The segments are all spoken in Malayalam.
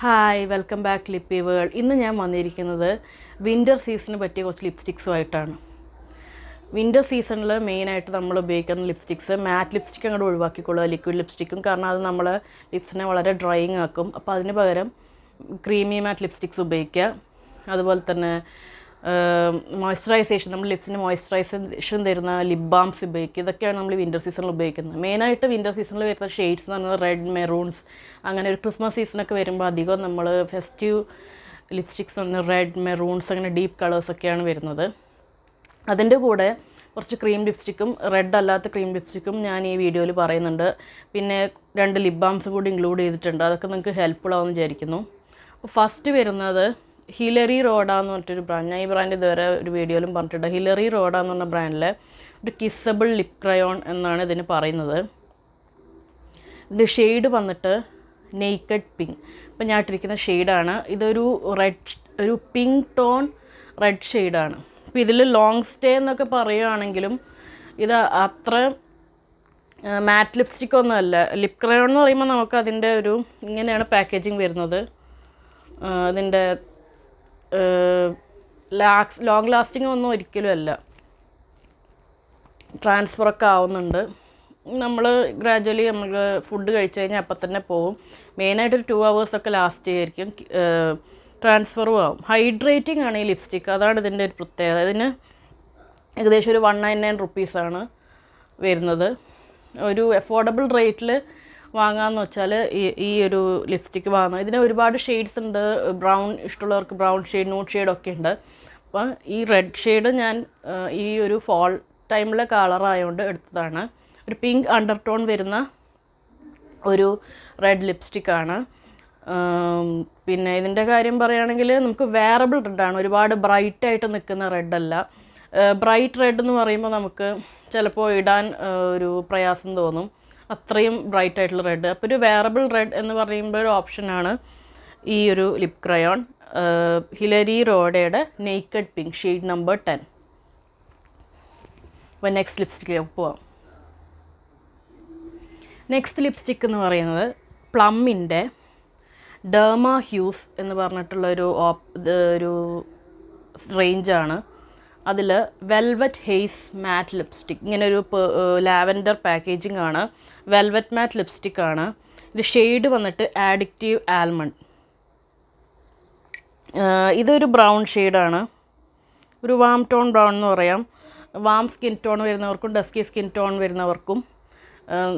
Hi welcome back lippy world. ഇന്ന് ഞാൻ വന്നിരിക്കുന്നത് വിൻ്റർ സീസണിന് പറ്റിയ കുറച്ച് ലിപ്സ്റ്റിക്സുമായിട്ടാണ്. വിൻ്റർ സീസണിൽ മെയിനായിട്ട് നമ്മൾ ഉപയോഗിക്കുന്ന ലിപ്സ്റ്റിക്സ് മാറ്റ് ലിപ്സ്റ്റിക് അങ്ങോട്ട് ഒഴിവാക്കിക്കൊള്ളുക, ലിക്വിഡ് ലിപ്സ്റ്റിക്കും. കാരണം അത് നമ്മൾ ലിപ്സിനെ വളരെ ഡ്രൈയിങ് ആക്കും. അപ്പോൾ അതിന് പകരം ക്രീമി മാറ്റ് ലിപ്സ്റ്റിക്സ് ഉപയോഗിക്കുക. അതുപോലെ തന്നെ മോയ്സ്ചറൈസേഷൻ, നമ്മൾ ലിപ്സിന് മോയ്സ്ചറൈസേഷൻ തരുന്ന ലിപ് ബാംസ് ഉപയോഗിക്കുക. ഇതൊക്കെയാണ് നമ്മൾ വിൻ്റർ സീസണിൽ ഉപയോഗിക്കുന്നത്. മെയിനായിട്ട് വിൻ്റർ സീസണിൽ വരുന്ന ഷെയ്ഡ്സ് എന്ന് പറയുന്നത് റെഡ്, മെറൂൺസ്. അങ്ങനെ ഒരു ക്രിസ്മസ് സീസണൊക്കെ വരുമ്പോൾ അധികം നമ്മൾ ഫെസ്റ്റീവ് ലിപ്സ്റ്റിക്സ് എന്ന് റെഡ്, മെറൂൺസ്, അങ്ങനെ ഡീപ്പ് കളേഴ്സൊക്കെയാണ് വരുന്നത്. അതിൻ്റെ കൂടെ കുറച്ച് ക്രീം ലിപ്സ്റ്റിക്കും റെഡ് അല്ലാത്ത ക്രീം ലിപ്സ്റ്റിക്കും ഞാൻ ഈ വീഡിയോയിൽ പറയുന്നുണ്ട്. പിന്നെ 2 ലിപ് ബാംസ് കൂടി ഇൻക്ലൂഡ് ചെയ്തിട്ടുണ്ട്. അതൊക്കെ നിങ്ങൾക്ക് ഹെൽപ്ഫുൾ ആവുമെന്ന് വിചാരിക്കുന്നു. അപ്പോൾ ഫസ്റ്റ് വരുന്നത് ഹിലറി റോഡ എന്ന് പറഞ്ഞിട്ടൊരു ബ്രാൻഡ്. ഞാൻ ഈ ബ്രാൻഡ് ഇതുവരെ ഒരു വീഡിയോയിലും പറഞ്ഞിട്ടുണ്ട്. ഹിലറി റോഡ എന്ന് പറഞ്ഞ ബ്രാൻഡിലെ ഒരു കിസ്സബിൾ ലിപ് ക്രയോൺ എന്നാണ് ഇതിന് പറയുന്നത്. ഇതിൻ്റെ ഷെയ്ഡ് വന്നിട്ട് നേക്കഡ് പിങ്ക്. ഇപ്പം ഞാൻ ഇട്ടിരിക്കുന്ന ഷെയ്ഡാണ്. ഇതൊരു ഒരു പിങ്ക് ടോൺ റെഡ് ഷെയ്ഡാണ്. അപ്പോൾ ഇതിൽ ലോങ് സ്റ്റേ എന്നൊക്കെ പറയുകയാണെങ്കിലും ഇത് അത്ര മാറ്റ് ലിപ്സ്റ്റിക് ഒന്നുമല്ല. ലിപ് ക്രയോൺ എന്ന് പറയുമ്പോൾ നമുക്ക് അതിൻ്റെ ഒരു ഇങ്ങനെയാണ് പാക്കേജിങ് വരുന്നത്. അതിൻ്റെ ലോങ് ലാസ്റ്റിംഗ് ഒന്നും ഒരിക്കലും അല്ല. ട്രാൻസ്ഫറൊക്കെ ആവുന്നുണ്ട്. നമ്മൾ ഗ്രാജ്വലി നമുക്ക് ഫുഡ് കഴിച്ച് കഴിഞ്ഞാൽ അപ്പം തന്നെ പോവും. മെയിനായിട്ടൊരു 2 hours ലാസ്റ്റ് ചെയ്യായിരിക്കും. ട്രാൻസ്ഫറും ആവും. ഹൈഡ്രേറ്റിംഗ് ആണ് ഈ ലിപ്സ്റ്റിക്ക്. അതാണ് ഇതിൻ്റെ ഒരു പ്രത്യേകത. ഇതിന് ഏകദേശം ഒരു 199 rupees വരുന്നത്. ഒരു അഫോർഡബിൾ റേറ്റിൽ വാങ്ങാമെന്ന് വെച്ചാൽ ഈ ഒരു ലിപ്സ്റ്റിക്ക് വാങ്ങാം. ഇതിന് ഒരുപാട് ഷെയ്ഡ്സ് ഉണ്ട്. ബ്രൗൺ ഇഷ്ടമുള്ളവർക്ക് ബ്രൗൺ ഷെയ്ഡ്, ന്യൂഡ് ഷെയ്ഡൊക്കെ ഉണ്ട്. അപ്പോൾ ഈ റെഡ് ഷെയ്ഡ് ഞാൻ ഈ ഒരു ഫോൾ ടൈമിലെ കളറായതുകൊണ്ട് എടുത്തതാണ്. ഒരു പിങ്ക് അണ്ടർടോൺ വരുന്ന ഒരു റെഡ് ലിപ്സ്റ്റിക്കാണ്. പിന്നെ ഇതിൻ്റെ കാര്യം പറയുകയാണെങ്കിൽ നമുക്ക് വേറബിൾ റെഡാണ്. ഒരുപാട് ബ്രൈറ്റായിട്ട് നിൽക്കുന്ന റെഡല്ല. ബ്രൈറ്റ് റെഡ് എന്ന് പറയുമ്പോൾ നമുക്ക് ചിലപ്പോൾ ഇടാൻ ഒരു പ്രയാസം തോന്നും, അത്രയും ബ്രൈറ്റ് ആയിട്ടുള്ള റെഡ്. അപ്പോൾ ഒരു വേറബിൾ റെഡ് എന്ന് പറയുമ്പോൾ ഒരു ഓപ്ഷനാണ് ഈ ഒരു ലിപ് ക്രയോൺ ഹിലരി റോഡയുടെ നേക്കഡ് പിങ്ക് ഷെയ്ഡ് നമ്പർ 10. അപ്പോൾ നെക്സ്റ്റ് ലിപ്സ്റ്റിക്കിലേക്ക് പോവാം. നെക്സ്റ്റ് ലിപ്സ്റ്റിക്ക് എന്ന് പറയുന്നത് പ്ലമ്മിൻ്റെ ഡെർമ ഹ്യൂസ് എന്ന് പറഞ്ഞിട്ടുള്ളൊരു ഒരു റേഞ്ചാണ്. അതിൽ വെൽവെറ്റ് ഹെയ്സ് മാറ്റ് ലിപ്സ്റ്റിക്, ഇങ്ങനെ ഒരു ലാവൻഡർ പാക്കേജിംഗ് ആണ്. വെൽവെറ്റ് മാറ്റ് ലിപ്സ്റ്റിക് ആണ്. ഇത് ഷെയ്ഡ് വന്നിട്ട് ആഡിക്റ്റീവ് ആൽമണ്ട്. ഇതൊരു ബ്രൗൺ ഷെയ്ഡാണ്. ഒരു വാം ടോൺ ബ്രൗൺ എന്ന് പറയാം. വാം സ്കിൻ ടോൺ വരുന്നവർക്കും ഡസ്കി സ്കിൻ ടോൺ വരുന്നവർക്കും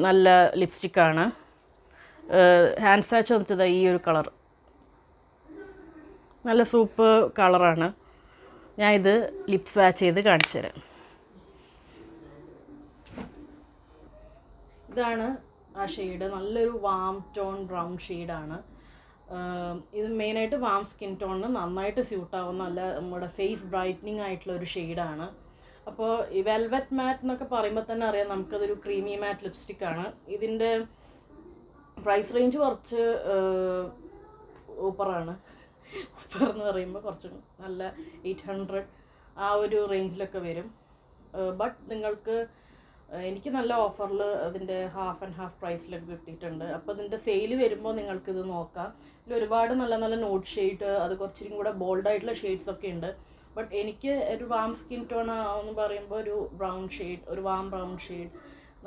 നല്ല ലിപ്സ്റ്റിക്കാണ്. ഹാൻഡ് സാച്ച് വന്നിട്ട് ഈ ഒരു കളർ നല്ല സൂപ്പർ കളറാണ്. ഞാൻ ഇത് ലിപ് സ്വാച്ച് ചെയ്ത് കാണിച്ചു തരാം. ഇതാണ് ആ ഷെയ്ഡ്. നല്ലൊരു വാം ടോൺ ബ്രൗൺ ഷെയ്ഡാണ്. ഇത് മെയിനായിട്ട് വാം സ്കിൻ ടോണിന് നന്നായിട്ട് സ്യൂട്ടാവുന്ന നല്ല നമ്മുടെ ഫേസ് ബ്രൈറ്റനിങ് ആയിട്ടുള്ള ഒരു ഷെയ്ഡാണ്. അപ്പോൾ ഈ വെൽവെറ്റ് മാറ്റ് എന്നൊക്കെ പറയുമ്പോൾ തന്നെ അറിയാം നമുക്കതൊരു ക്രീമി മാറ്റ് ലിപ്സ്റ്റിക്കാണ്. ഇതിൻ്റെ പ്രൈസ് റേഞ്ച് കുറച്ച് ഓപ്പറാണ്. എന്ന് പറയുമ്പോൾ കുറച്ച് നല്ല 800 ആ ഒരു റേഞ്ചിലൊക്കെ വരും. ബട്ട് നിങ്ങൾക്ക് എനിക്ക് നല്ല ഓഫറിൽ അതിൻ്റെ ഹാഫ് ആൻഡ് ഹാഫ് പ്രൈസിലൊക്കെ കിട്ടിയിട്ടുണ്ട്. അപ്പോൾ ഇതിൻ്റെ സെയിൽ വരുമ്പോൾ നിങ്ങൾക്കിത് നോക്കാം. ഇതിൽ ഒരുപാട് നല്ല നല്ല നോട്ട് ഷെയ്ഡ്, അത് കുറച്ചും കൂടെ ബോൾഡായിട്ടുള്ള ഷെയ്ഡ്സൊക്കെ ഉണ്ട്. ബട്ട് എനിക്ക് ഒരു വാം സ്കിൻ ടോൺ എന്ന് പറയുമ്പോൾ ഒരു ബ്രൗൺ ഷെയ്ഡ്, ഒരു വാം ബ്രൗൺ ഷെയ്ഡ്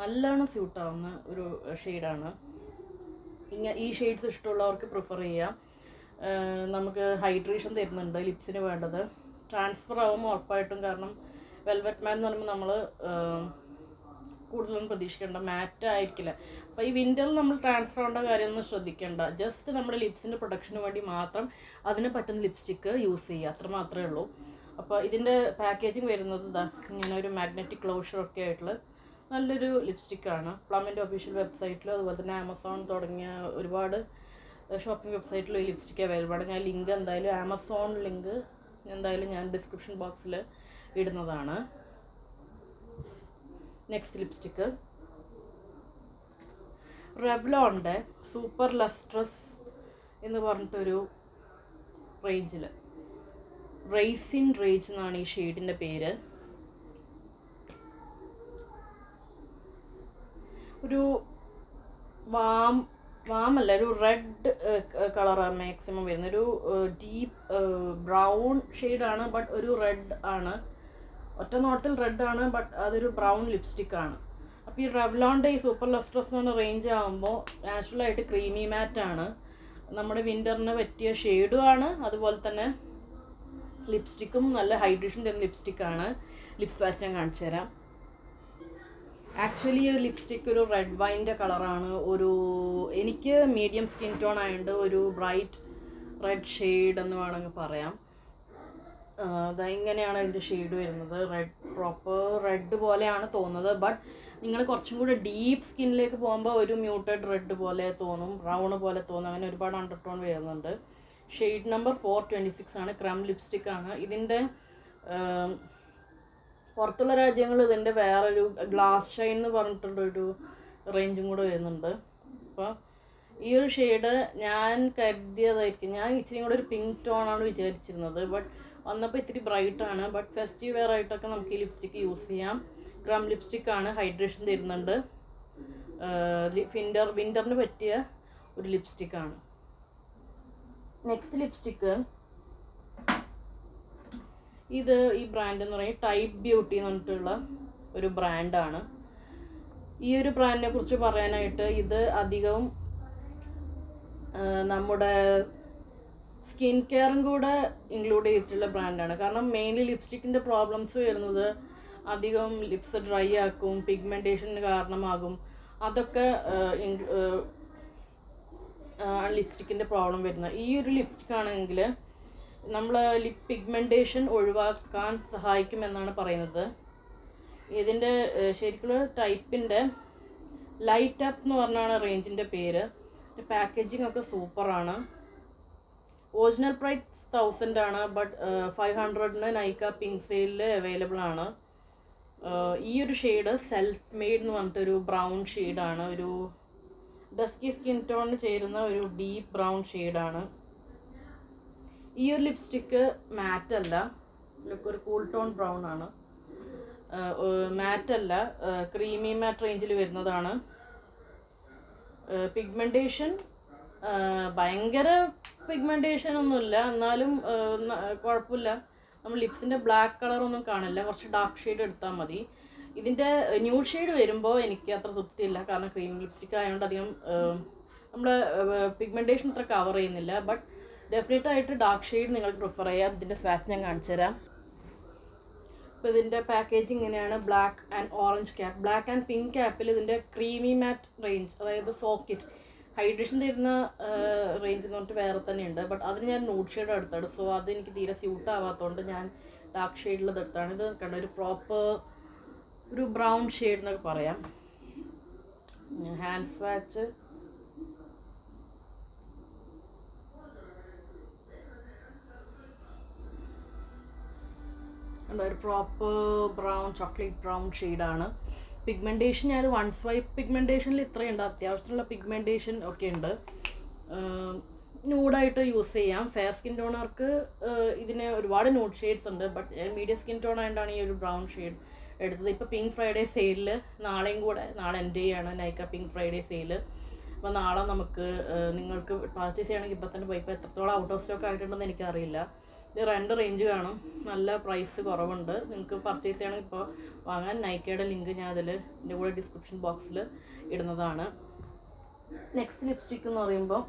നല്ലോണം സ്യൂട്ടാവുന്ന ഒരു ഷെയ്ഡാണ്. ഈ ഷെയ്ഡ്സ് ഇഷ്ടമുള്ളവർക്ക് പ്രിഫർ ചെയ്യാം. നമുക്ക് ഹൈഡ്രേഷൻ തരുന്നുണ്ട് ലിപ്സിന് വേണ്ടത്. ട്രാൻസ്ഫർ ആവുമ്പോൾ ഉറപ്പായിട്ടും, കാരണം വെൽവെറ്റ് മാറ്റ് എന്ന് പറയുമ്പോൾ നമ്മൾ കൂടുതലൊന്നും പ്രതീക്ഷിക്കേണ്ട, മാറ്റ് ആയിരിക്കില്ല. അപ്പോൾ ഈ വിൻ്ററിൽ നമ്മൾ ട്രാൻസ്ഫർ ആവേണ്ട കാര്യമൊന്നും ശ്രദ്ധിക്കേണ്ട. ജസ്റ്റ് നമ്മുടെ ലിപ്സിൻ്റെ പ്രൊട്ടക്ഷന് വേണ്ടി മാത്രം അതിന് പറ്റുന്ന ലിപ്സ്റ്റിക്ക് യൂസ് ചെയ്യുക, അത്ര മാത്രമേ ഉള്ളൂ. അപ്പോൾ ഇതിൻ്റെ പാക്കേജിങ് വരുന്നത് ഇങ്ങനെ ഒരു മാഗ്നറ്റിക് ക്ലോഷറൊക്കെ ആയിട്ടുള്ള നല്ലൊരു ലിപ്സ്റ്റിക്കാണ്. പ്ലമ്മിൻ്റെ ഒഫീഷ്യൽ വെബ്സൈറ്റിലും അതുപോലെ തന്നെ ആമസോൺ തുടങ്ങിയ ഒരുപാട് ഷോപ്പിംഗ് വെബ്സൈറ്റിലും ഈ ലിപ്സ്റ്റിക്ക് അവൈലബിൾ ആണ്. ഞാൻ ലിങ്ക് എന്തായാലും ആമസോൺ ലിങ്ക് എന്തായാലും ഞാൻ ഡിസ്ക്രിപ്ഷൻ ബോക്സിൽ ഇടുന്നതാണ്. നെക്സ്റ്റ് ലിപ്സ്റ്റിക്ക് റെവ്ലോണിൻ്റെ സൂപ്പർ ലസ്ട്രസ് എന്ന് പറഞ്ഞിട്ടൊരു റേഞ്ചിൽ റേസിൻ റേഞ്ച് എന്നാണ് ഈ ഷെയ്ഡിൻ്റെ പേര്. ഒരു വാം വാമല്ല, ഒരു റെഡ് കളറാണ് മാക്സിമം വരുന്നത്. ഒരു ഡീപ്പ് ബ്രൗൺ ഷെയ്ഡാണ്, ബട്ട് ഒരു റെഡ് ആണ്. ഒറ്റ നോട്ടത്തിൽ റെഡ് ആണ്, ബട്ട് അതൊരു ബ്രൗൺ ലിപ്സ്റ്റിക് ആണ്. അപ്പോൾ ഈ റെവ്ലോണിൻ്റെ ഈ സൂപ്പർ ലസ്ട്രസ് എന്ന് പറഞ്ഞ റേഞ്ച് ആകുമ്പോൾ നാച്ചുറലായിട്ട് ക്രീമി മാറ്റാണ്. നമ്മുടെ വിൻ്ററിന് പറ്റിയ ഷെയ്ഡും ആണ്. അതുപോലെ തന്നെ ലിപ്സ്റ്റിക്കും നല്ല ഹൈഡ്രേഷൻ തരുന്ന ലിപ്സ്റ്റിക്കാണ്. ലിപ് വാഷ് ഞാൻ കാണിച്ചു തരാം. ആക്ച്വലി ഒരു ലിപ്സ്റ്റിക്ക് ഒരു റെഡ് വൈൻ്റെ കളറാണ്. എനിക്ക് മീഡിയം സ്കിൻ ടോൺ ആയതുകൊണ്ട് ഒരു ബ്രൈറ്റ് റെഡ് ഷെയ്ഡ് എന്ന് വേണമെങ്കിൽ പറയാം. ഇങ്ങനെയാണ് അതിൻ്റെ ഷെയ്ഡ് വരുന്നത്. പ്രോപ്പർ റെഡ് പോലെയാണ് തോന്നുന്നത്. ബട്ട് നിങ്ങൾ കുറച്ചും കൂടി ഡീപ്പ് സ്കിന്നിലേക്ക് പോകുമ്പോൾ ഒരു മ്യൂട്ടഡ് റെഡ് പോലെ തോന്നും, ബ്രൗൺ പോലെ തോന്നും. അങ്ങനെ ഒരുപാട് അണ്ടർടോൺ വരുന്നുണ്ട്. ഷെയ്ഡ് നമ്പർ 426 ആണ്. ക്രം ലിപ്സ്റ്റിക് ആണ്. ഇതിൻ്റെ പുറത്തുള്ള രാജ്യങ്ങൾ ഇതിൻ്റെ വേറൊരു ഗ്ലാസ് ഷൈൻ എന്ന് പറഞ്ഞിട്ടുള്ളൊരു റേഞ്ചും കൂടെ വരുന്നുണ്ട്. അപ്പോൾ ഈ ഒരു ഷെയ്ഡ് ഞാൻ കരുതിയതായിരിക്കും. ഞാൻ ഇച്ചിരി കൂടെ ഒരു പിങ്ക് ടോണാണ് വിചാരിച്ചിരുന്നത്. ബട്ട് വന്നപ്പോൾ ഇത്തിരി ബ്രൈറ്റാണ്. ബട്ട് ഫെസ്റ്റീവ് വെയർ ആയിട്ടൊക്കെ നമുക്ക് ഈ ലിപ്സ്റ്റിക്ക് യൂസ് ചെയ്യാം. ക്രം ലിപ്സ്റ്റിക്കാണ്. ഹൈഡ്രേഷൻ തരുന്നുണ്ട്. വിൻ്ററിന് പറ്റിയ ഒരു ലിപ്സ്റ്റിക്കാണ്. നെക്സ്റ്റ് ലിപ്സ്റ്റിക്ക് ഇത് ഈ ബ്രാൻഡ് എന്ന് പറയുന്നത് ടൈപ്പ് ബ്യൂട്ടി എന്ന് പറഞ്ഞിട്ടുള്ള ഒരു ബ്രാൻഡാണ്. ഈ ഒരു ബ്രാൻഡിനെ കുറിച്ച് പറയാനായിട്ട് ഇത് അധികവും നമ്മുടെ സ്കിൻ കെയറും കൂടെ ഇൻക്ലൂഡ് ചെയ്തിട്ടുള്ള ബ്രാൻഡാണ്. കാരണം മെയിൻലി ലിപ്സ്റ്റിക്കിൻ്റെ പ്രോബ്ലംസ് വരുന്നത് അധികം ലിപ്സ് ഡ്രൈ ആക്കും, പിഗ്മെൻറ്റേഷന് കാരണമാകും. അതൊക്കെ ലിപ്സ്റ്റിക്കിൻ്റെ പ്രോബ്ലം വരുന്നത്. ഈ ഒരു ലിപ്സ്റ്റിക് ആണെങ്കിൽ നമ്മൾ ലിപ് പിഗ്മെൻറ്റേഷൻ ഒഴിവാക്കാൻ സഹായിക്കുമെന്നാണ് പറയുന്നത്. ഇതിൻ്റെ ശരിക്കുള്ള ടൈപ്പിൻ്റെ ലൈറ്റ് അപ്പ് എന്ന് പറഞ്ഞാണ് റേഞ്ചിൻ്റെ പേര്. പാക്കേജിങ് ഒക്കെ സൂപ്പറാണ്. ഒറിജിനൽ പ്രൈസ് 1000 ആണ്. ബട്ട് 500-ന് നൈക്ക പിങ്ക് സെയിലിൽ അവൈലബിൾ ആണ്. ഈ ഒരു ഷെയ്ഡ് സെൽഫ് മെയ്ഡ് എന്ന് പറഞ്ഞിട്ടൊരു ബ്രൗൺ ഷെയ്ഡാണ്. ഒരു ഡസ്കി സ്കിൻ ടോണിന് ചേരുന്ന ഒരു ഡീപ്പ് ബ്രൗൺ ഷെയ്ഡാണ്. ഈ ഒരു ലിപ്സ്റ്റിക്ക് മാറ്റല്ല, ഒരു കൂൾ ടോൺ ബ്രൗൺ ആണ്. മാറ്റല്ല, ക്രീമി മാറ്റ് റേഞ്ചിൽ വരുന്നതാണ്. പിഗ്മെൻറ്റേഷൻ ഭയങ്കര പിഗ്മെൻറ്റേഷൻ ഒന്നുമില്ല, എന്നാലും കുഴപ്പമില്ല. നമ്മൾ ലിപ്സിൻ്റെ ബ്ലാക്ക് കളറൊന്നും കാണില്ല. കുറച്ച് ഡാർക്ക് ഷെയ്ഡ് എടുത്താൽ മതി. ഇതിൻ്റെ ന്യൂഡ് ഷെയ്ഡ് വരുമ്പോൾ എനിക്ക് അത്ര തൃപ്തിയില്ല. കാരണം ക്രീം ലിപ്സ്റ്റിക് ആയതുകൊണ്ട് അധികം നമ്മൾ പിഗ്മെൻറ്റേഷൻ അത്ര കവർ ചെയ്യുന്നില്ല. ബട്ട് ഡെഫിനറ്റായിട്ട് ഡാർക്ക് ഷെയ്ഡ് നിങ്ങൾക്ക് പ്രിഫർ ചെയ്യാം. ഇതിൻ്റെ സ്വാച്ച് ഞാൻ കാണിച്ചു തരാം. അപ്പോൾ ഇതിൻ്റെ പാക്കേജിങ് ഇങ്ങനെയാണ്. Black and orange cap. Black and pink ക്യാപ്പിൽ ഇതിൻ്റെ ക്രീമി മാറ്റ് റേഞ്ച്, അതായത് സോക്കറ്റ് ഹൈഡ്രേഷൻ തരുന്ന റേഞ്ച് എന്ന് പറഞ്ഞിട്ട് വേറെ തന്നെയുണ്ട്. ബട്ട് അതിന് ഞാൻ ന്യൂഡ് ഷെയ്ഡ് എടുത്താണ്. സോ അത് എനിക്ക് തീരെ സ്യൂട്ട് ആവാത്തതുകൊണ്ട് ഞാൻ ഡാർക്ക് ഷെയ്ഡിൽ എടുത്താണ്. ഇത് കണ്ട ഒരു പ്രോപ്പർ ഒരു ബ്രൗൺ ഷെയ്ഡ് എന്നൊക്കെ പറയാം. ഹാൻഡ് സ്വാച്ച് ഒരു പ്രോപ്പർ ബ്രൗൺ ചോക്ലേറ്റ് ബ്രൗൺ ഷെയ്ഡാണ്. പിഗ്മെൻറ്റേഷൻ ഞാനത് 1 സ്വൈപ്പ് പിഗ്മെൻറ്റേഷനിൽ ഇത്രയുണ്ട്. അത്യാവശ്യമുള്ള പിഗ്മെൻറ്റേഷൻ ഒക്കെ ഉണ്ട്. ന്യൂഡായിട്ട് യൂസ് ചെയ്യാം. ഫെയർ സ്കിൻ ടോണർക്ക് ഇതിന് ഒരുപാട് ന്യൂഡ് ഷെയ്ഡ്സ് ഉണ്ട്. ബട്ട് മീഡിയം സ്കിൻ ടോൺ ആയതുകൊണ്ടാണ് ഈ ഒരു ബ്രൗൺ ഷെയ്ഡ് എടുത്തത്. ഇപ്പോൾ പിങ്ക് ഫ്രൈഡേ സെയിലിൽ നാളെയും കൂടെ, നാളെ എൻ്റെ ആണ് നൈക്ക പിങ്ക് ഫ്രൈഡേ സെയിൽ. അപ്പോൾ നാളെ നമുക്ക് നിങ്ങൾക്ക് പർച്ചേസ് ചെയ്യണമെങ്കിൽ ഇപ്പോൾ തന്നെ പോയി. ഇപ്പോൾ എത്രത്തോളം ഔട്ട് ഓഫ് സ്റ്റോക്ക് ആയിട്ടുണ്ടെന്ന് എനിക്കറിയില്ല. ഇത് 2 റേഞ്ച് കാണും. നല്ല പ്രൈസ് കുറവുണ്ട്. നിങ്ങൾക്ക് പർച്ചേസ് ചെയ്യണമെങ്കിൽ ഇപ്പോൾ വാങ്ങാൻ നൈക്കയുടെ ലിങ്ക് ഞാൻ അതിൽ എൻ്റെ കൂടെ ഡിസ്ക്രിപ്ഷൻ ബോക്സിൽ ഇടുന്നതാണ്. നെക്സ്റ്റ് ലിപ്സ്റ്റിക് എന്ന് പറയുമ്പോൾ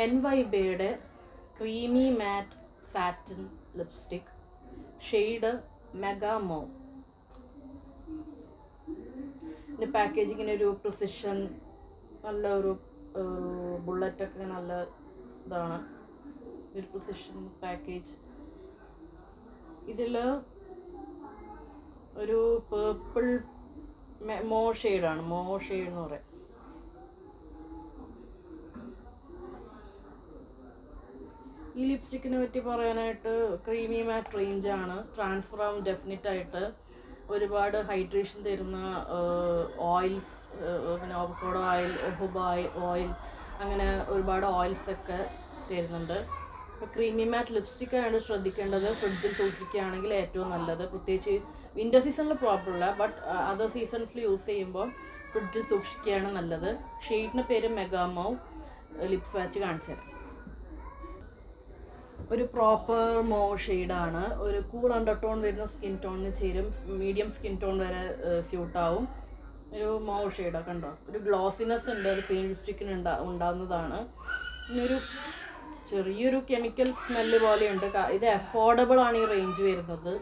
NYBയുടെ creamy matte satin lipstick, shade മെഗാമോ. ഇതിൻ്റെ പാക്കേജിങ്ങിന് ഒരു പ്രിസിഷൻ, നല്ല ഒരു ബുള്ളറ്റൊക്കെ നല്ല ഇതാണ്. ഒരു പ്രിസിഷൻ പാക്കേജ്. ഇതിൽ ഒരു പേർപ്പിൾ മോ ഷെയ്ഡാണ്. മോ ഷെയ്ഡ് എന്ന് പറയാം. ഈ ലിപ്സ്റ്റിക്കിനെ പറ്റി പറയാനായിട്ട് ക്രീമി മാറ്റ് റേഞ്ചാണ്. ട്രാൻസ്ഫർ ആവും ഡെഫിനറ്റായിട്ട്. ഒരുപാട് ഹൈഡ്രേഷൻ തരുന്ന ഓയിൽസ്, പിന്നെ അവക്കാഡോ ഓയിൽ, ഒഹുബ ഓയിൽ, അങ്ങനെ ഒരുപാട് ഓയിൽസൊക്കെ തരുന്നുണ്ട്. അപ്പോൾ ക്രീമി മാറ്റ് ലിപ്സ്റ്റിക് ആയതുകൊണ്ട് ശ്രദ്ധിക്കേണ്ടത് ഫ്രിഡ്ജിൽ സൂക്ഷിക്കുകയാണെങ്കിൽ ഏറ്റവും നല്ലത്. പ്രത്യേകിച്ച് വിൻ്റർ സീസണിൽ പ്രോബ്ലമില്ല. ബട്ട് അതർ സീസൺസിൽ യൂസ് ചെയ്യുമ്പോൾ ഫ്രിഡ്ജിൽ സൂക്ഷിക്കുകയാണ് നല്ലത്. ഷെയ്ഡിൻ്റെ പേര് മെഗാമോ. ലിപ് സ്വാച്ച് കാണിച്ചു തരാം. ഒരു പ്രോപ്പർ മോ ഷെയ്ഡാണ്. ഒരു കൂൾ അണ്ടർടോൺ വരുന്ന സ്കിൻ ടോണിന് ചേരും, മീഡിയം സ്കിൻ ടോൺ വരെ സ്യൂട്ടാവും. ഒരു മോ ഷെയ്ഡാണ്, കണ്ടോ? ഒരു ഗ്ലോസിനെസ് ഉണ്ട്, അത് ക്രീം ലിപ്സ്റ്റിക്കിന് ഉണ്ടാവുന്നതാണ്. പിന്നെ ചെറിയൊരു കെമിക്കൽ സ്മെല്ല് പോലെയുണ്ട്. ഇത് അഫോർഡബിൾ ആണ് ഈ റേഞ്ച് വരുന്നത്.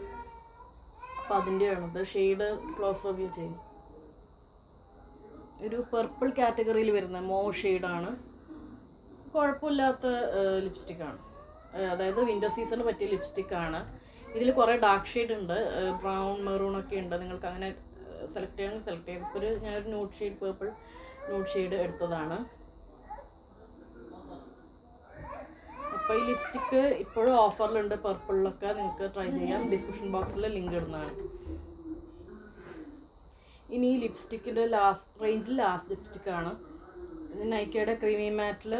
അപ്പോൾ അതിൻ്റെയാണത്. ഷെയ്ഡ് ക്ലോസ് റിവ്യൂ ചെയ്യും. ഒരു പർപ്പിൾ കാറ്റഗറിയിൽ വരുന്ന മോ ഷെയ്ഡാണ്. കുഴപ്പമില്ലാത്ത ലിപ്സ്റ്റിക്കാണ്. അതായത് വിൻ്റർ സീസണിന് പറ്റിയ ലിപ്സ്റ്റിക്കാണ്. ഇതിൽ കുറേ ഡാർക്ക് ഷെയ്ഡ് ഉണ്ട്, ബ്രൗൺ മെറൂൺ ഒക്കെ ഉണ്ട്. നിങ്ങൾക്ക് അങ്ങനെ സെലക്ട് ചെയ്യണമെങ്കിൽ സെലക്ട് ചെയ്യാം. ഇപ്പോൾ ഞാനൊരു nude shade, purple nude shade എടുത്തതാണ്. അപ്പോൾ ഈ ലിപ്സ്റ്റിക്ക് ഇപ്പോഴും ഓഫറിലുണ്ട് പർപ്പിളിലൊക്കെ. നിങ്ങൾക്ക് ട്രൈ ചെയ്യാം. ഡിസ്ക്രിപ്ഷൻ ബോക്സിൽ ലിങ്ക് ഇടുന്നതാണ്. ഇനി ഈ ലിപ്സ്റ്റിക്കിൻ്റെ റേഞ്ചിൽ ലാസ്റ്റ് ലിപ്സ്റ്റിക്കാണ്. ഇത് നൈക്കയുടെ ക്രീമി മാറ്റിൽ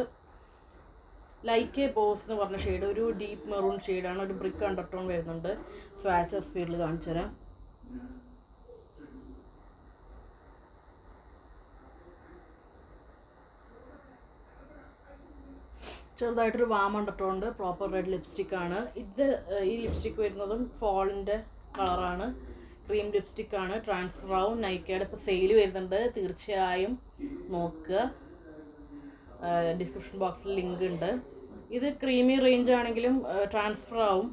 ലൈക്ക് ബോസ് എന്ന് പറഞ്ഞ ഷെയ്ഡ്. ഒരു ഡീപ്പ് മെറൂൺ ഷെയ്ഡാണ്. ഒരു ബ്രിക്ക് അണ്ടർടോൺ വരുന്നുണ്ട്. സ്വാച്ച് സ്പീഡിൽ കാണിച്ചു തരാം. ചെറുതായിട്ടൊരു വാം അണ്ടർടോൺ ഉണ്ട്. പ്രോപ്പർ റെഡ് ലിപ്സ്റ്റിക്കാണ് ഇത്. ഈ ലിപ്സ്റ്റിക്ക് വരുന്നതും ഫോളിൻ്റെ കളറാണ്. ക്രീം ലിപ്സ്റ്റിക്കാണ്. ട്രാൻസ്ഫർ ആവും. നൈക്കയുടെ ഇപ്പോൾ സെയിൽ വരുന്നുണ്ട്, തീർച്ചയായും നോക്കുക. ഡിസ്ക്രിപ്ഷൻ ബോക്സിൽ ലിങ്ക് ഉണ്ട്. ഇത് ക്രീമി റേഞ്ച് ആണെങ്കിലും ട്രാൻസ്ഫർ ആവും.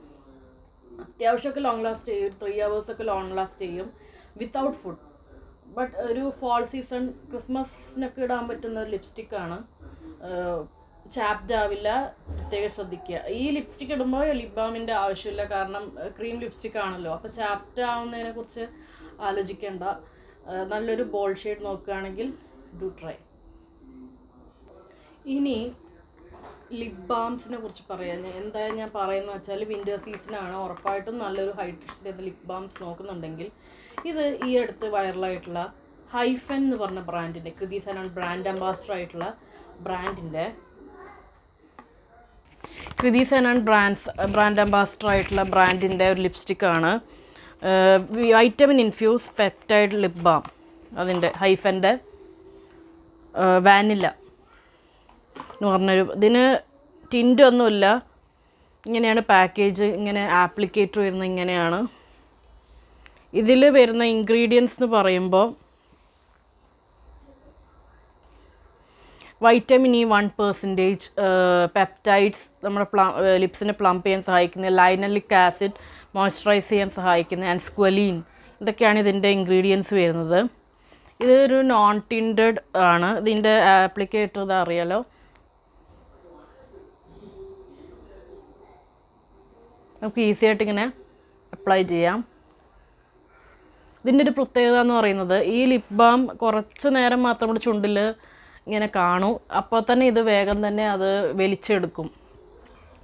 അത്യാവശ്യമൊക്കെ ലോങ് ലാസ്റ്റ് ചെയ്യും. 3 hours ലോങ് ലാസ്റ്റ് ചെയ്യും വിത്തൗട്ട് ഫുഡ്. ബട്ട് ഒരു ഫോൾ സീസൺ ക്രിസ്മസിനൊക്കെ ഇടാൻ പറ്റുന്ന ഒരു ലിപ്സ്റ്റിക്കാണ്. ചാപ്ഡ് ആവില്ല, പ്രത്യേകം ശ്രദ്ധിക്കുക. ഈ ലിപ്സ്റ്റിക്ക് ഇടുമ്പോൾ ലിപ് ബാമിൻ്റെ ആവശ്യമില്ല, കാരണം ക്രീം ലിപ്സ്റ്റിക് ആണല്ലോ. അപ്പോൾ ചാപ്ഡ് ആവുന്നതിനെ കുറിച്ച് ആലോചിക്കേണ്ട. നല്ലൊരു ബോൾഡ് ഷെയ്ഡ് നോക്കുകയാണെങ്കിൽ ഡു ട്രൈ. ഇനി ലിപ് ബാംസിനെ കുറിച്ച് പറയാം. എന്തായാലും ഞാൻ പറയുന്നത് വെച്ചാൽ വിൻ്റർ സീസണാണ്. ഉറപ്പായിട്ടും നല്ലൊരു ഹൈഡ്രേഷൻ തരുന്ന ലിപ് ബാംസ് നോക്കുന്നുണ്ടെങ്കിൽ ഇത് ഈ അടുത്ത് വൈറലായിട്ടുള്ള ഹൈഫൻ എന്ന് പറഞ്ഞ ബ്രാൻഡിൻ്റെ, കൃതി സനൻ ബ്രാൻഡ് അംബാസിഡർ ആയിട്ടുള്ള ബ്രാൻഡിൻ്റെ, കൃതി സനൻ ബ്രാൻഡ് അംബാസിഡർ ആയിട്ടുള്ള ബ്രാൻഡിൻ്റെ ഒരു ലിപ്സ്റ്റിക്കാണ്. Vitamin infuse peptide lip balm. അതിൻ്റെ ഹൈഫൻ്റെ വാനില എന്ന് പറഞ്ഞൊരു, ഇതിന് ടിൻ്റ് ഒന്നുമില്ല. ഇങ്ങനെയാണ് പാക്കേജ്. ഇങ്ങനെ ആപ്ലിക്കേറ്റർ വരുന്ന ഇങ്ങനെയാണ്. ഇതിൽ വരുന്ന ഇൻഗ്രീഡിയൻസ് എന്ന് പറയുമ്പോൾ വൈറ്റമിൻ ഇ 1%, പെപ്റ്റൈഡ്സ് നമ്മുടെ ലിപ്സിനെ പ്ലംപ് ചെയ്യാൻ സഹായിക്കുന്ന, ലൈനലിക് ആസിഡ് മോയ്സ്ചറൈസ് ചെയ്യാൻ സഹായിക്കുന്ന, ആൻഡ് സ്ക്വലീൻ. ഇതൊക്കെയാണ് ഇതിൻ്റെ ഇൻഗ്രീഡിയൻസ് വരുന്നത്. ഇതൊരു നോൺ ടിൻറ്റഡ് ആണ്. ഇതിൻ്റെ ആപ്ലിക്കേറ്റർ ഇത് അറിയാലോ. നമുക്ക് ഈസി ആയിട്ട് ഇങ്ങനെ അപ്ലൈ ചെയ്യാം. ഇതിൻ്റെ ഒരു പ്രത്യേകത എന്ന് പറയുന്നത് ഈ ലിപ് ബാം കുറച്ച് നേരം മാത്രം നമ്മുടെ ചുണ്ടിൽ ഇങ്ങനെ കാണും. അപ്പോൾ തന്നെ ഇത് വേഗം തന്നെ അത് വലിച്ചെടുക്കും,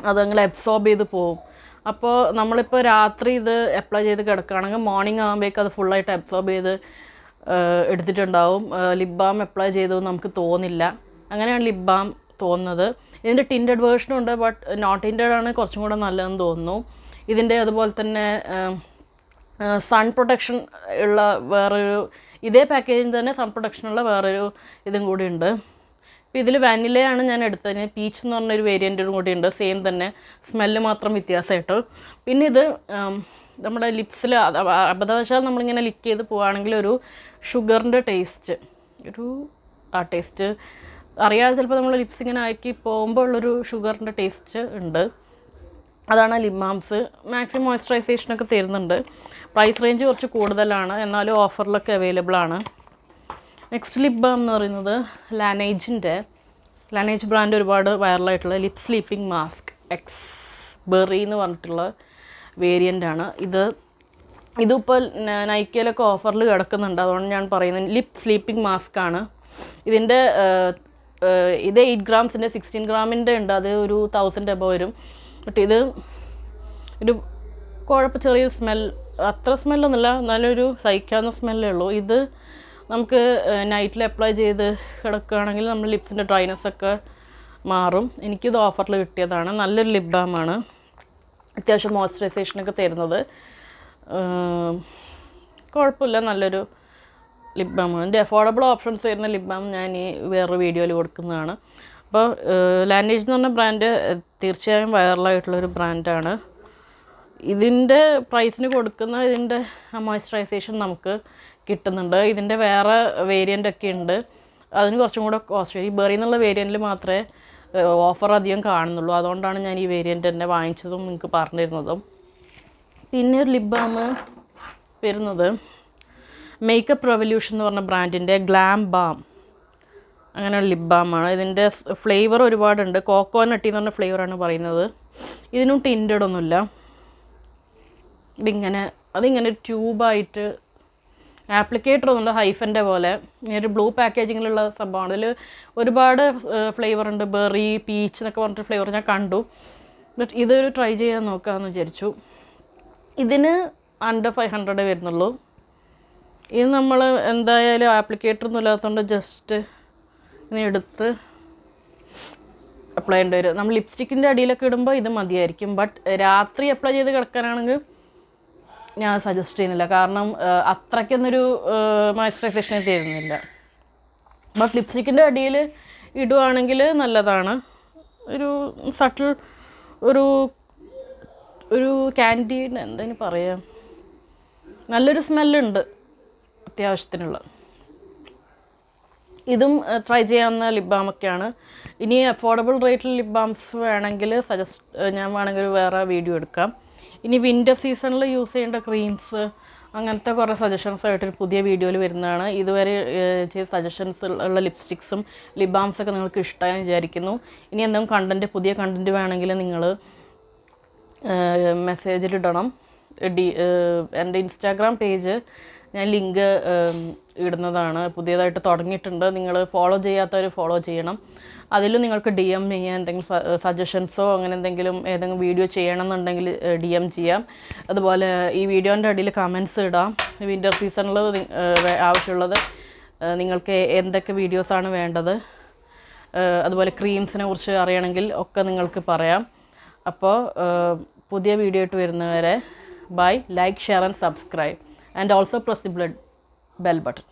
അതങ്ങനെ അബ്സോർബ് ചെയ്ത് പോവും. അപ്പോൾ നമ്മളിപ്പോൾ രാത്രി ഇത് അപ്ലൈ ചെയ്ത് കിടക്കുകയാണെങ്കിൽ മോർണിംഗ് ആകുമ്പോഴേക്കും അത് ഫുള്ളായിട്ട് അബ്സോർബ് ചെയ്ത് എടുത്തിട്ടുണ്ടാവും. ലിപ് ബാം അപ്ലൈ ചെയ്തു നമുക്ക് തോന്നില്ല. അങ്ങനെയാണ് ലിപ് ബാം തോന്നുന്നത്. ഇതിൻ്റെ ടിൻറ്റഡ് വേർഷനും ഉണ്ട്, ബട്ട് നോട്ട് ടിൻറ്റഡ് ആണ് കുറച്ചും കൂടെ നല്ലതെന്ന് തോന്നുന്നു. ഇതിൻ്റെ അതുപോലെ തന്നെ സൺ പ്രൊട്ടക്ഷൻ ഉള്ള വേറൊരു, ഇതേ പാക്കേജിൽ തന്നെ സൺ പ്രൊട്ടക്ഷൻ ഉള്ള വേറൊരു ഇതും കൂടി ഉണ്ട്. അപ്പോൾ ഇതിൽ വാനിലയാണ് ഞാൻ എടുത്തത്. പീച്ച് എന്ന് പറഞ്ഞൊരു വേരിയൻറ്റും കൂടി ഉണ്ട്. സെയിം തന്നെ, സ്മെല്ല് മാത്രം വ്യത്യാസമായിട്ട്. പിന്നെ ഇത് നമ്മുടെ ലിപ്സിൽ അബദ്ധവശാൽ നമ്മളിങ്ങനെ ലിക്ക് ചെയ്ത് പോവുകയാണെങ്കിൽ ഒരു ഷുഗറിൻ്റെ ടേസ്റ്റ്, ടേസ്റ്റ് അറിയാതെ ചിലപ്പോൾ നമ്മൾ ലിപ്സ് ഇങ്ങനെ ആക്കി പോകുമ്പോൾ ഉള്ളൊരു ഷുഗറിൻ്റെ ടേസ്റ്റ് ഉണ്ട്. അതാണ് ലിപ് ബാംസ്. മാക്സിമം മോയ്സ്ചറൈസേഷനൊക്കെ തരുന്നുണ്ട്. പ്രൈസ് റേഞ്ച് കുറച്ച് കൂടുതലാണ്, എന്നാലും ഓഫറിലൊക്കെ അവൈലബിൾ ആണ്. നെക്സ്റ്റ് ലിപ് ബാം എന്ന് പറയുന്നത് ലാനേജ് ബ്രാൻഡ് ഒരുപാട് വൈറലായിട്ടുള്ള lip sleeping mask X berry എന്ന് പറഞ്ഞിട്ടുള്ള വേരിയൻ്റാണ്. ഇതിപ്പോൾ നൈക്കയിലൊക്കെ ഓഫറിൽ കിടക്കുന്നുണ്ട്, അതുകൊണ്ട് ഞാൻ പറയുന്നത് ലിപ് സ്ലീപ്പിംഗ് മാസ്ക് ആണ്. ഇതിൻ്റെ ഇത് 8 grams 16 grams ഉണ്ട്. അത് ഒരു 1000 above വരും. ബട്ട് ഇത് ഒരു ചെറിയൊരു സ്മെൽ, അത്ര സ്മെല്ലൊന്നുമില്ല, നല്ലൊരു സഹിക്കാവുന്ന സ്മെല്ലേ ഉള്ളൂ. ഇത് നമുക്ക് നൈറ്റിൽ അപ്ലൈ ചെയ്ത് കിടക്കുകയാണെങ്കിൽ നമ്മുടെ ലിപ്സിൻ്റെ ഡ്രൈനെസ്സൊക്കെ മാറും. എനിക്കിത് ഓഫറിൽ കിട്ടിയതാണ്. നല്ലൊരു ലിപ് ബാമാണ്, അത്യാവശ്യം മോയ്സ്ചറൈസേഷനൊക്കെ തരുന്നത്. കുഴപ്പമില്ല, നല്ലൊരു ലിപ് ബാം. അതിൻ്റെ അഫോർഡബിൾ ഓപ്ഷൻസ് വരുന്ന ലിപ് ബാം ഞാൻ ഈ വേറൊരു വീഡിയോയിൽ കൊടുക്കുന്നതാണ്. അപ്പോൾ ലാനേജ് എന്ന് പറഞ്ഞ ബ്രാൻഡ് തീർച്ചയായും വൈറലായിട്ടുള്ളൊരു ബ്രാൻഡാണ്. ഇതിൻ്റെ പ്രൈസിന് കൊടുക്കുന്ന ഇതിൻ്റെ മോയ്സ്ചറൈസേഷൻ നമുക്ക് കിട്ടുന്നുണ്ട്. ഇതിൻ്റെ വേറെ വേരിയൻ്റ് ഒക്കെ ഉണ്ട്, അതിന് കുറച്ചും കൂടെ കോസ്റ്റ് വരും. ഈ ബെറി എന്നുള്ള വേരിയൻറ്റിൽ മാത്രമേ ഓഫർ അധികം കാണുന്നുള്ളൂ. അതുകൊണ്ടാണ് ഞാൻ ഈ വേരിയൻ്റ് തന്നെ വാങ്ങിച്ചതും നിങ്ങൾക്ക് പറഞ്ഞിരുന്നതും. പിന്നെ ഒരു ലിപ് ബാം വരുന്നത് മേക്കപ്പ് റെവല്യൂഷൻ എന്ന് പറഞ്ഞ ബ്രാൻഡിൻ്റെ ഗ്ലാം ബാം, അങ്ങനെ ലിപ് ബാമാണ്. ഇതിൻ്റെ ഫ്ലേവർ ഒരുപാടുണ്ട്. കോക്കോനട്ടി എന്ന് പറഞ്ഞ ഫ്ലേവറാണ് പറയുന്നത്. ഇതിനും ടിൻറ്റഡ് ഒന്നുമില്ല. അതിങ്ങനെ ട്യൂബായിട്ട് ആപ്ലിക്കേറ്റർ ഒന്നുമില്ല, ഹൈഫൻ്റെ പോലെ ഇങ്ങനെ ബ്ലൂ പാക്കേജിങ്ങിലുള്ള സംഭവമാണ്. ഇതിൽ ഒരുപാട് ഫ്ലേവർ ഉണ്ട്. ബെറി, പീച്ച് എന്നൊക്കെ പറഞ്ഞിട്ട് ഫ്ലേവർ ഞാൻ കണ്ടു. ബട്ട് ഇതൊരു ട്രൈ ചെയ്യാൻ നോക്കാമെന്ന് വിചാരിച്ചു. ഇതിന് അണ്ടർ 500 വരുന്നുള്ളൂ. ഇത് നമ്മൾ എന്തായാലും ആപ്ലിക്കേറ്റർ ഒന്നും ഇല്ലാത്തതുകൊണ്ട് ജസ്റ്റ് ഇങ്ങനെ എടുത്ത് അപ്ലൈ ചെയ്യേണ്ടി വരും. നമ്മൾ ലിപ്സ്റ്റിക്കിൻ്റെ അടിയിലൊക്കെ ഇടുമ്പോൾ ഇത് മതിയായിരിക്കും. ബട്ട് രാത്രി അപ്ലൈ ചെയ്ത് കിടക്കാനാണെങ്കിൽ ഞാൻ സജസ്റ്റ് ചെയ്യുന്നില്ല, കാരണം അത്രയ്ക്കൊന്നൊരു മോയ്സ്ചറൈസേഷൻ തരുന്നില്ല. ബട്ട് ലിപ്സ്റ്റിക്കിൻ്റെ അടിയിൽ ഇടുവാണെങ്കിൽ നല്ലതാണ്. ഒരു സട്ടിൽ ഒരു ക്യാൻഡീൻ എന്തെങ്കിലും പറയാം, നല്ലൊരു സ്മെല്ലുണ്ട് അത്യാവശ്യത്തിനുള്ള. ഇതും ട്രൈ ചെയ്യാവുന്ന ലിപ് ബാമൊക്കെയാണ്. ഇനി അഫോർഡബിൾ റേറ്റിൽ ലിപ് ബാംസ് വേണമെങ്കിൽ ഞാൻ വേണമെങ്കിൽ വേറെ വീഡിയോ എടുക്കാം. ഇനി വിൻ്റർ സീസണിൽ യൂസ് ചെയ്യേണ്ട ക്രീംസ് അങ്ങനത്തെ കുറേ സജഷൻസ് ആയിട്ടൊരു പുതിയ വീഡിയോയിൽ വരുന്നതാണ്. ഇതുവരെ ചെയ്ത സജഷൻസ് ഉള്ള ലിപ്സ്റ്റിക്സും ലിപ് ബാംസൊക്കെ നിങ്ങൾക്ക് ഇഷ്ടമായി വിചാരിക്കുന്നു. ഇനി എന്തെങ്കിലും പുതിയ കണ്ടൻറ്റ് വേണമെങ്കിൽ നിങ്ങൾ മെസ്സേജിലിടണം. എൻ്റെ ഇൻസ്റ്റാഗ്രാം പേജ് ഞാൻ ലിങ്ക് ഇടുന്നതാണ്. പുതിയതായിട്ട് തുടങ്ങിയിട്ടുണ്ട്. നിങ്ങൾ ഫോളോ ചെയ്യാത്തവർ ഫോളോ ചെയ്യണം. അതിലും നിങ്ങൾക്ക് DM ചെയ്യാൻ എന്തെങ്കിലും സജഷൻസോ അങ്ങനെ എന്തെങ്കിലും ഏതെങ്കിലും വീഡിയോ ചെയ്യണമെന്നുണ്ടെങ്കിൽ DM ചെയ്യാം. അതുപോലെ ഈ വീഡിയോൻ്റെ അടിയിൽ കമൻറ്റ്സ് ഇടാം. വിൻ്റർ സീസണിൽ ആവശ്യമുള്ളത് നിങ്ങൾക്ക് എന്തൊക്കെ വീഡിയോസാണ് വേണ്ടത്, അതുപോലെ ക്രീംസിനെ കുറിച്ച് അറിയണമെങ്കിൽ ഒക്കെ നിങ്ങൾക്ക് പറയാം. അപ്പോൾ പുതിയ വീഡിയോ ആയിട്ട് വരുന്നവരെ bye. Like, share and subscribe, and also press the bell button.